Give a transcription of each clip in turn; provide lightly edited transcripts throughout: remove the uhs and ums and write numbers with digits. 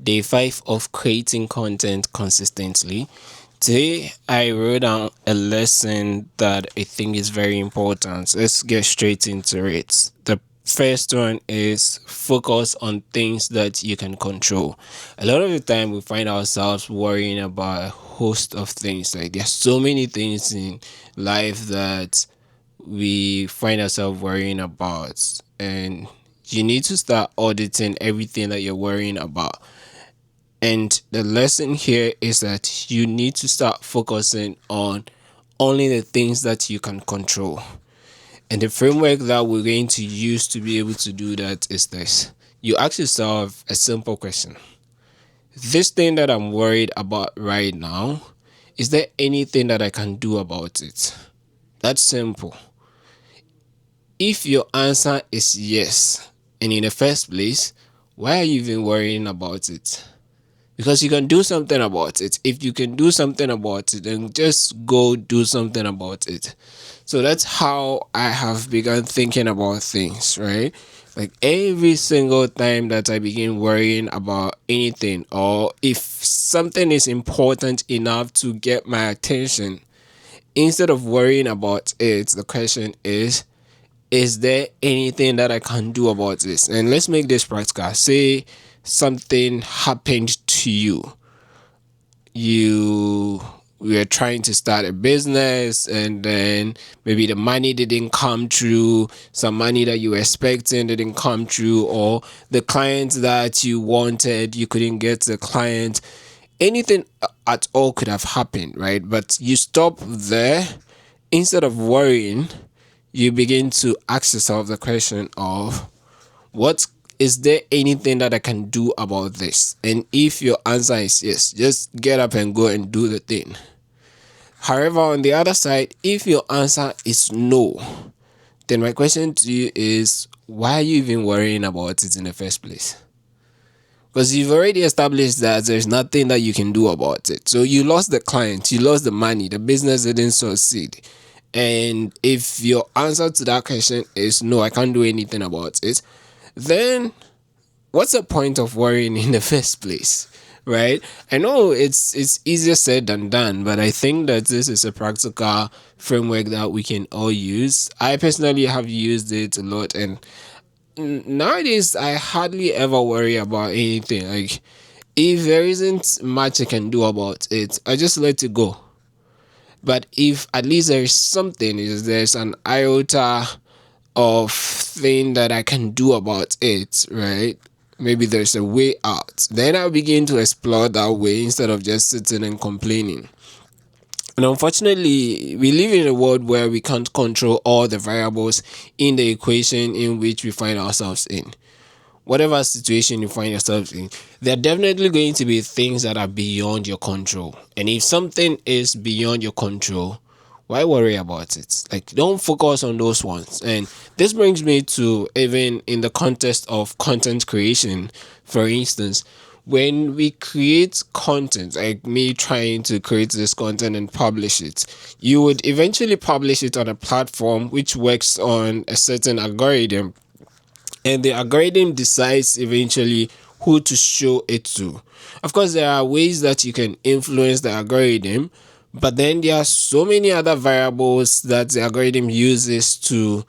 Day 5 of creating content consistently. Today, I wrote down a lesson that I think is very important. Let's get straight into it. The first one is focus on things that you can control. A lot of the time, we find ourselves worrying about a host of things. Like, there's so many things in life that we find ourselves worrying about, and you need to start auditing everything that you're worrying about. And the lesson here is that you need to start focusing on only the things that you can control. And the framework that we're going to use to be able to do that is this. You ask yourself a simple question. This thing that I'm worried about right now, is there anything that I can do about it? That's simple. If your answer is yes, and in the first place, why are you even worrying about it? Because you can do something about it. If you can do something about it, then just go do something about it. So that's how I have begun thinking about things, right? Like every single time that I begin worrying about anything, or if something is important enough to get my attention, instead of worrying about it, the question is there anything that I can do about this? And let's make this practical. Say something happened to you. You were trying to start a business, and then maybe the money didn't come through, some money that you were expecting didn't come through, or the client that you wanted, you couldn't get the client. Anything at all could have happened, right? But you stop there. Instead of worrying, you begin to ask yourself the question of, what is there anything that I can do about this? And if your answer is yes, just get up and go and do the thing. However, on the other side, if your answer is no, then my question to you is, why are you even worrying about it in the first place? Because you've already established that there's nothing that you can do about it. So you lost the client, you lost the money, the business didn't succeed. And if your answer to that question is no, I can't do anything about it, then what's the point of worrying in the first place? Right? I know it's easier said than done, but I think that this is a practical framework that we can all use. I personally have used it a lot, and nowadays I hardly ever worry about anything. Like, if there isn't much I can do about it, I just let it go. But if at least there is something, is there's an iota of thing that I can do about it, right? Maybe there's a way out. Then I'll begin to explore that way instead of just sitting and complaining. And unfortunately, we live in a world where we can't control all the variables in the equation in which we find ourselves in. Whatever situation you find yourself in, there are definitely going to be things that are beyond your control. And if something is beyond your control, why worry about it? Like, don't focus on those ones. And this brings me to, even in the context of content creation, for instance, when we create content, like me trying to create this content and publish it, you would eventually publish it on a platform which works on a certain algorithm, and the algorithm decides eventually who to show it to. Of course, there are ways that you can influence the algorithm, but then there are so many other variables that the algorithm uses to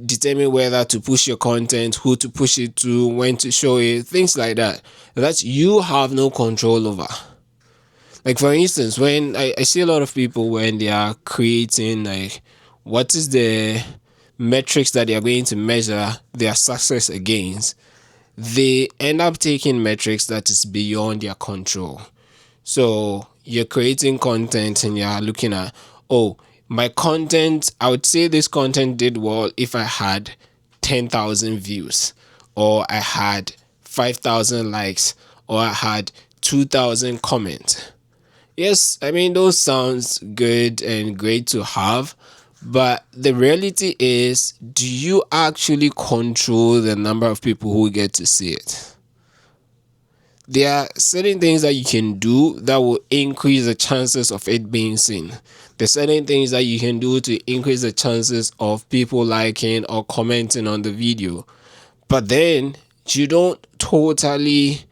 determine whether to push your content, who to push it to, when to show it, things like that, that you have no control over. Like, for instance, when I see a lot of people when they are creating, like, what is the metrics that they are going to measure their success against, they end up taking metrics that is beyond their control. So you're creating content and you're looking at, oh, my content, I would say this content did well if I had 10,000 views, or I had 5,000 likes, or I had 2,000 comments. Yes, I mean, those sounds good and great to have, but the reality is, do you actually control the number of people who get to see it? There are certain things that you can do that will increase the chances of it being seen. There's certain things that you can do to increase the chances of people liking or commenting on the video. But then you don't totally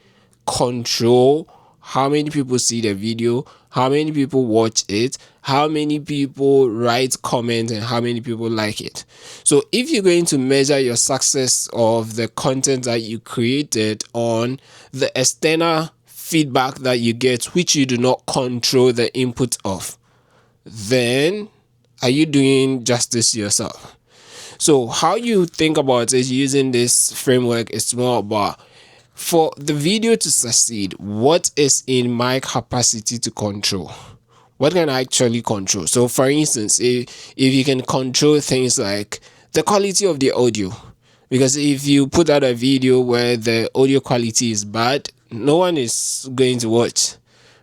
control how many people see the video, how many people watch it, how many people write comments, and how many people like it. So if you're going to measure your success of the content that you created on the external feedback that you get, which you do not control the input of, then are you doing justice to yourself? So how you think about it using this framework is more about, for the video to succeed, what is in my capacity to control? What can I actually control? So for instance, if you can control things like the quality of the audio, because if you put out a video where the audio quality is bad, no one is going to watch,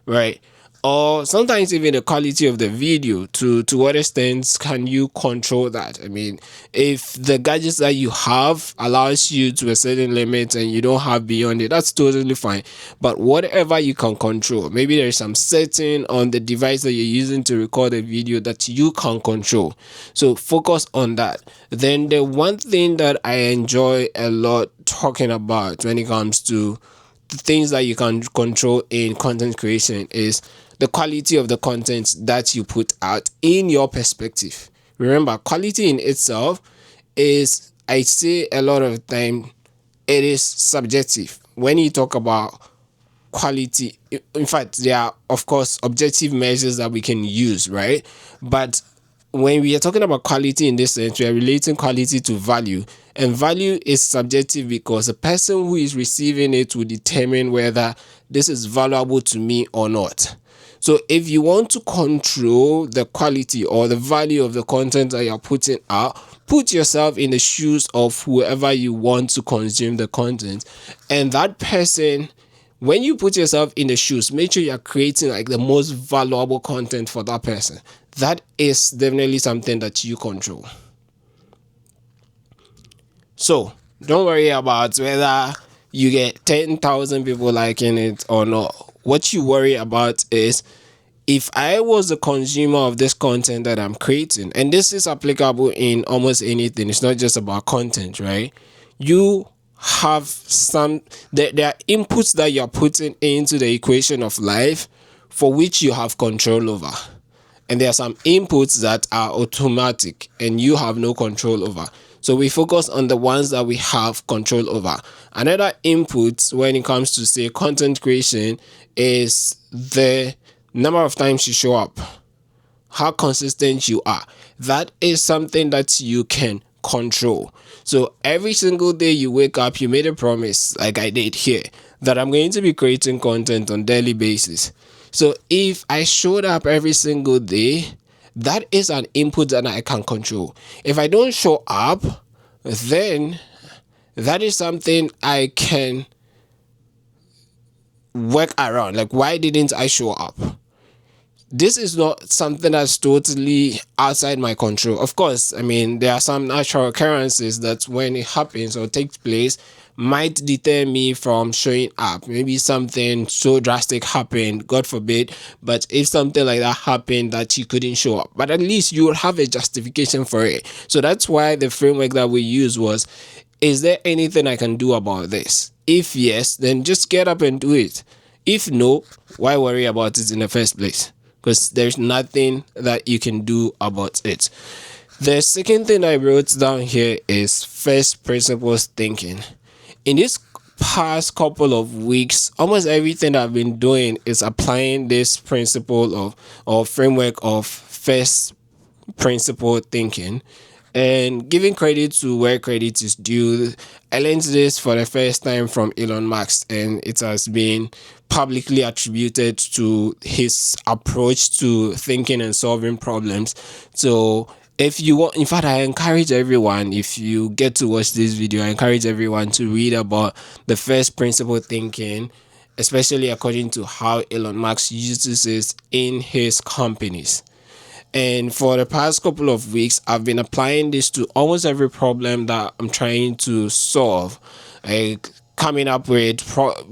right? Or sometimes even the quality of the video, to what extent can you control that? I mean, if the gadgets that you have allows you to a certain limit and you don't have beyond it, that's totally fine. But whatever you can control, maybe there's some setting on the device that you're using to record a video that you can control, so focus on that. Then the one thing that I enjoy a lot talking about when it comes to the things that you can control in content creation is the quality of the content that you put out in your perspective. Remember, quality in itself is, I say a lot of time, it is subjective. When you talk about quality, in fact, there are of course objective measures that we can use, right? But when we are talking about quality in this sense, we are relating quality to value, and value is subjective because the person who is receiving it will determine whether this is valuable to me or not. So if you want to control the quality or the value of the content that you're putting out, put yourself in the shoes of whoever you want to consume the content, and that person, when you put yourself in the shoes, make sure you're creating like the most valuable content for that person. That is definitely something that you control. So don't worry about whether you get 10,000 people liking it or not. What you worry about is, if I was the consumer of this content that I'm creating, and this is applicable in almost anything, it's not just about content, right? You have there are inputs that you're putting into the equation of life for which you have control over. And there are some inputs that are automatic and you have no control over. So we focus on the ones that we have control over. Another input when it comes to, say, content creation is the number of times you show up, how consistent you are. That is something that you can control. So every single day you wake up, you made a promise, like I did here, that I'm going to be creating content on daily basis. So if I showed up every single day, that is an input that I can control. If I don't show up, then that is something I can work around. Like, why didn't I show up? This is not something that's totally outside my control. Of course, I mean, there are some natural occurrences that when it happens or takes place might deter me from showing up. Maybe something so drastic happened, God forbid, but if something like that happened that you couldn't show up, but at least you will have a justification for it. So that's why the framework that we use was, is there anything I can do about this? If yes, then just get up and do it. If no, why worry about it in the first place? Because there's nothing that you can do about it. The second thing I wrote down here is first principles thinking. In this past couple of weeks, almost everything I've been doing is applying this principle of, or framework of first principle thinking, and giving credit to where credit is due. I learned this for the first time from Elon Musk, and it has been publicly attributed to his approach to thinking and solving problems. So if you want, in fact, I encourage everyone, if you get to watch this video, I encourage everyone to read about the first principle thinking, especially according to how Elon Musk uses it in his companies. And for the past couple of weeks, I've been applying this to almost every problem that I'm trying to solve, like coming up with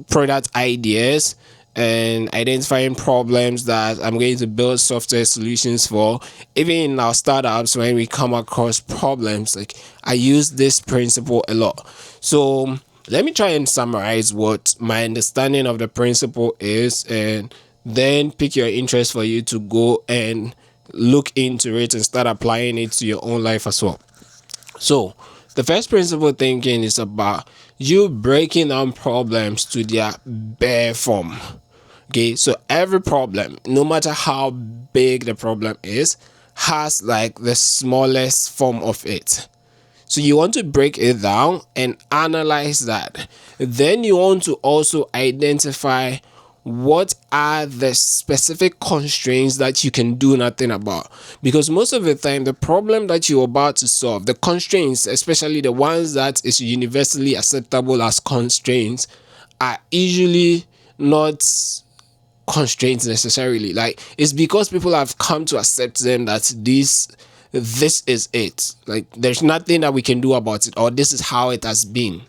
product ideas and identifying problems that I'm going to build software solutions for. Even in our startups, when we come across problems, like, I use this principle a lot. So Let me try and summarize what my understanding of the principle is, and then pick your interest for you to go and look into it and start applying it to your own life as well. So, the first principle thinking is about you breaking down problems to their bare form. Okay, so every problem, no matter how big the problem is, has like the smallest form of it. So you want to break it down and analyze that. Then you want to also identify what are the specific constraints that you can do nothing about. Because most of the time, the problem that you're about to solve, the constraints, especially the ones that is universally acceptable as constraints, are usually not constraints necessarily. Like, it's because people have come to accept them that this is it. Like, there's nothing that we can do about it, or this is how it has been.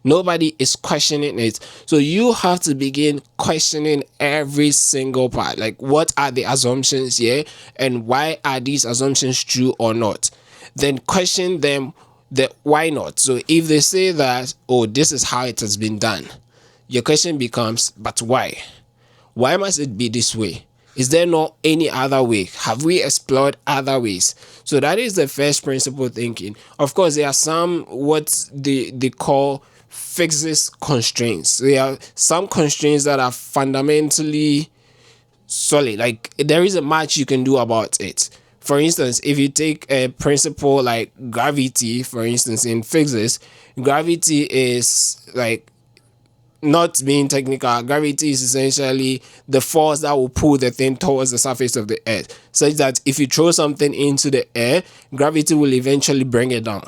Nobody is questioning it. So you have to begin questioning every single part. Like, what are the assumptions here, and why are these assumptions true or not? Then question them, the why not. So if they say that, oh, this is how it has been done, your question becomes, but why? Why must it be this way? Is there not any other way? Have we explored other ways? So that is the first principle thinking. Of course, there are some what they call fixed constraints. There are some constraints that are fundamentally solid. Like, there isn't much you can do about it. For instance, if you take a principle like gravity, for instance, in physics, gravity is like, not being technical, gravity is essentially the force that will pull the thing towards the surface of the earth, such that if you throw something into the air, gravity will eventually bring it down.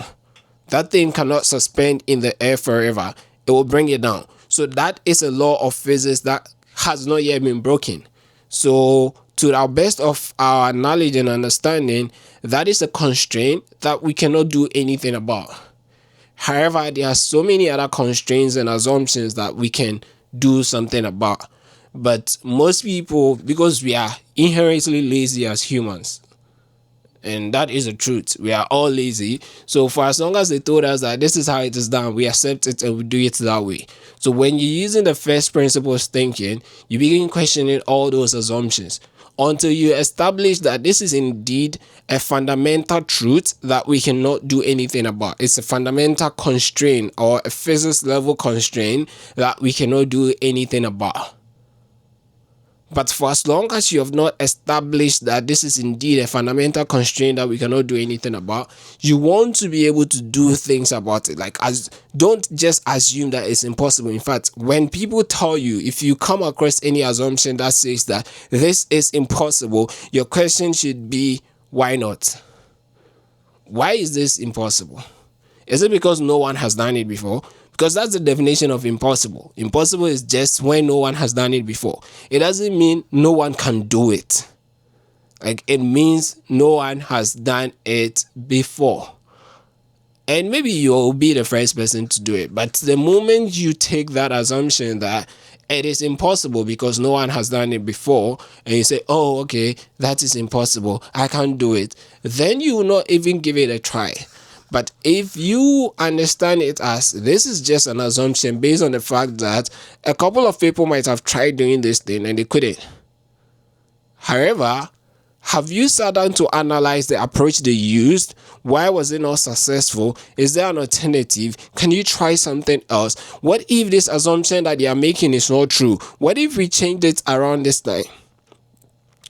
That thing cannot suspend in the air forever. It will bring it down. So that is a law of physics that has not yet been broken. So to our best of our knowledge and understanding, that is a constraint that we cannot do anything about. However, there are so many other constraints and assumptions that we can do something about. But most people, because we are inherently lazy as humans, and that is the truth, we are all lazy. So for as long as they told us that this is how it is done, we accept it and we do it that way. So when you're using the first principles thinking, you begin questioning all those assumptions until you establish that this is indeed a fundamental truth that we cannot do anything about. It's a fundamental constraint, or a physics level constraint that we cannot do anything about. But for as long as you have not established that this is indeed a fundamental constraint that we cannot do anything about, you want to be able to do things about it. Like, don't just assume that it's impossible. In fact, when people tell you, if you come across any assumption that says that this is impossible, your question should be, why not? Why is this impossible? Is it because no one has done it before? Because that's the definition of impossible. Impossible is just when no one has done it before. It doesn't mean no one can do it. Like, it means no one has done it before. And maybe you'll be the first person to do it. But the moment you take that assumption that it is impossible because no one has done it before, and you say, oh, okay, that is impossible, I can't do it, then you will not even give it a try. But if you understand it as this is just an assumption based on the fact that a couple of people might have tried doing this thing and they couldn't. However, have you sat down to analyze the approach they used? Why was it not successful? Is there an alternative? Can you try something else? What if this assumption that they are making is not true? What if we change it around this time?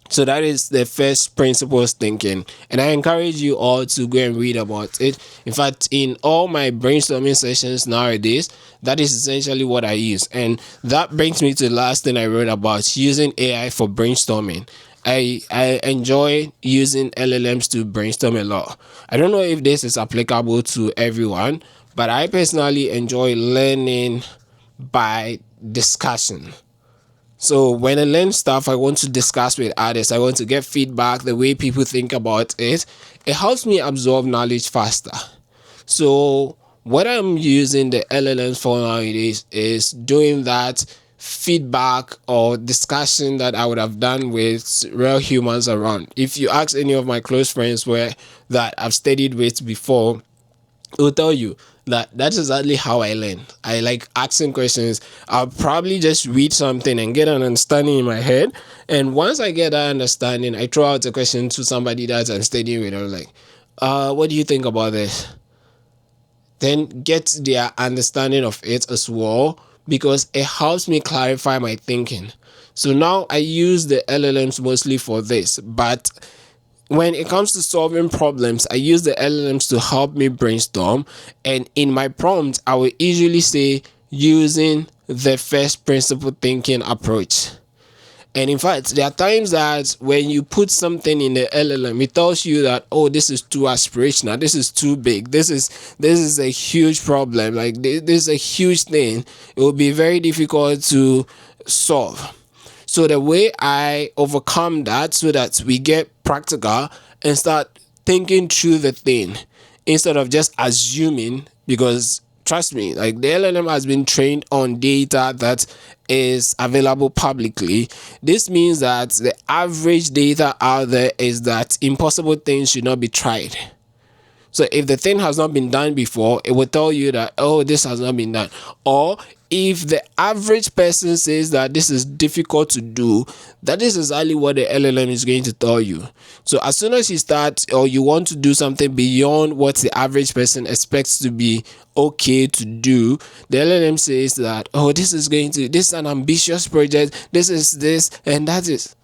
So that is the first principles thinking, and I encourage you all to go and read about it. In fact, in all my brainstorming sessions nowadays, that is essentially what I use. And that brings me to the last thing I wrote about, using AI for brainstorming. I enjoy using LLMs to brainstorm a lot. I don't know if this is applicable to everyone, but I personally enjoy learning by discussion. So when I learn stuff, I want to discuss with others. I want to get feedback, the way people think about it. It helps me absorb knowledge faster. So what I'm using the LLMs for nowadays is doing that feedback or discussion that I would have done with real humans around. If you ask any of my close friends that I've studied with before, will tell you That's exactly how I learn. I like asking questions. I'll probably just read something and get an understanding in my head. And once I get that understanding, I throw out a question to somebody that I'm studying with. I'm like, what do you think about this? Then get their understanding of it as well, because it helps me clarify my thinking. So now I use the LLMs mostly for this, but when it comes to solving problems, I use the LLMs to help me brainstorm. And in my prompt, I will usually say using the first principle thinking approach. And in fact, there are times that when you put something in the LLM, it tells you that, oh, this is too aspirational, this is too big, this is a huge problem, like this is a huge thing. It will be very difficult to solve. So the way I overcome that, so that we get practical and start thinking through the thing instead of just assuming, because trust me, like the LLM has been trained on data that is available publicly. This means that the average data out there is that impossible things should not be tried. So if the thing has not been done before, it will tell you that, oh, this has not been done. Or if the average person says that this is difficult to do, that is exactly what the LLM is going to tell you. So as soon as you start, or you want to do something beyond what the average person expects to be okay to do, the LLM says that, oh, this is an ambitious project, this is this, and that is.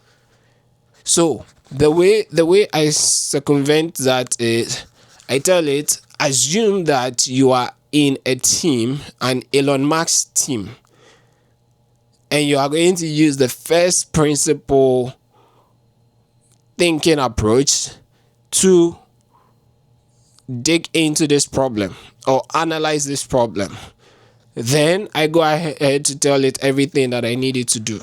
So the way I circumvent that is, I tell it, assume that you are in a team, an Elon Musk team, and you are going to use the first principle thinking approach to dig into this problem or analyze this problem. Then I go ahead to tell it everything that I needed to do.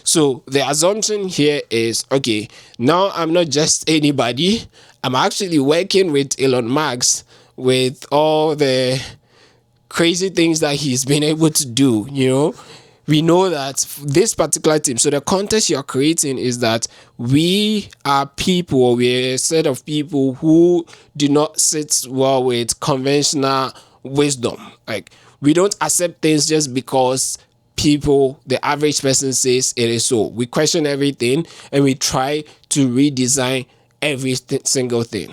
So the assumption here is, okay, now I'm not just anybody. I'm actually working with Elon Musk, with all the crazy things that he's been able to do. We know that this particular team, so the context you're creating is that we are people, or we're a set of people who do not sit well with conventional wisdom. Like, we don't accept things just because the average person says it is so. We question everything and we try to redesign every single thing.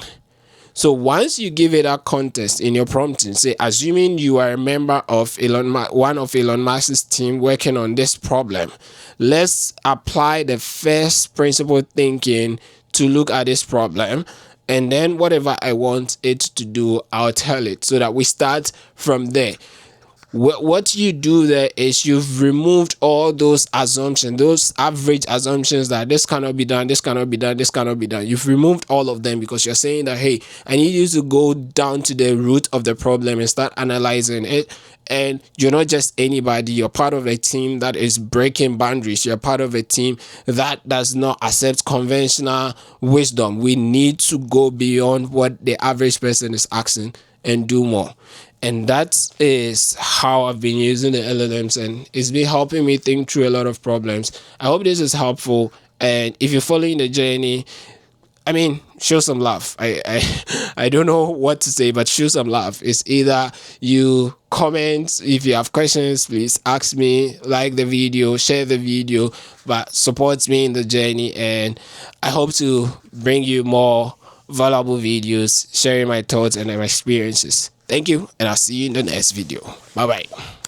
So once you give it a context in your prompting, say, assuming you are a member of one of Elon Musk's team working on this problem, let's apply the first principle thinking to look at this problem. And then whatever I want it to do, I'll tell it, so that we start from there. What you do there is you've removed all those assumptions, those average assumptions that this cannot be done, this cannot be done, this cannot be done. You've removed all of them, because you're saying that, hey, I need you to go down to the root of the problem and start analyzing it. And you're not just anybody, you're part of a team that is breaking boundaries. You're part of a team that does not accept conventional wisdom. We need to go beyond what the average person is asking and do more. And that is how I've been using the LLMs, and it's been helping me think through a lot of problems. I hope this is helpful. And if you're following the journey, I mean, show some love. I don't know what to say, but show some love. It's either you comment, if you have questions, please ask me, like the video, share the video, but support me in the journey. And I hope to bring you more valuable videos sharing my thoughts and my experiences. Thank you, and I'll see you in the next video. Bye bye.